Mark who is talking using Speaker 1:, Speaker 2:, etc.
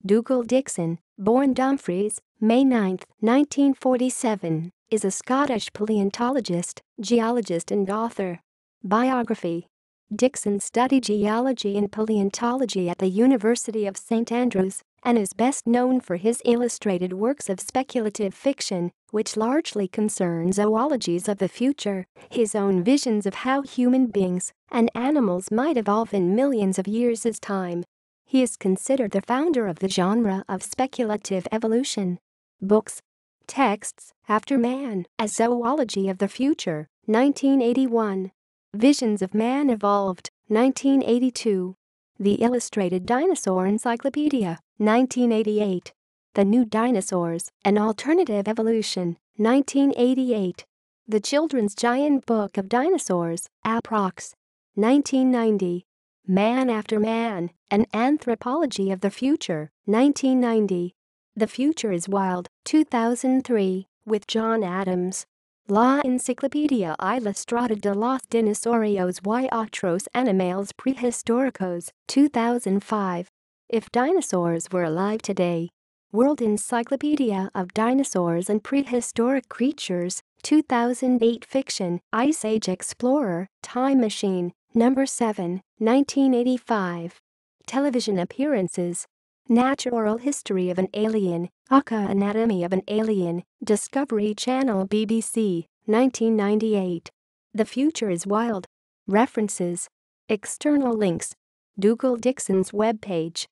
Speaker 1: Dougal Dixon, born Dumfries, May 9, 1947, is a Scottish paleontologist, geologist and author. Biography. Dixon studied geology and paleontology at the University of St Andrews and is best known for his illustrated works of speculative fiction, which largely concern zoologies of the future, his own visions of how human beings and animals might evolve in millions of years' time. He is considered the founder of the genre of speculative evolution. Books. Texts. After Man, A Zoology of the Future, 1981. Visions of Man Evolved, 1982. The Illustrated Dinosaur Encyclopedia, 1988. The New Dinosaurs, An Alternative Evolution, 1988. The Children's Giant Book of Dinosaurs, Approx. 1990. Man After Man, An Anthropology of the Future, 1990. The Future is Wild, 2003, with John Adams. La Enciclopedia Ilustrada de los Dinosaurios y Otros Animales Prehistóricos, 2005. If Dinosaurs Were Alive Today. World Encyclopedia of Dinosaurs and Prehistoric Creatures, 2008 fiction, Ice Age Explorer, Time Machine, Number 7, 1985. Television appearances. Natural History of an Alien, Aka Anatomy of an Alien, Discovery Channel BBC, 1998. The Future is Wild. References. External links. Dougal Dixon's webpage.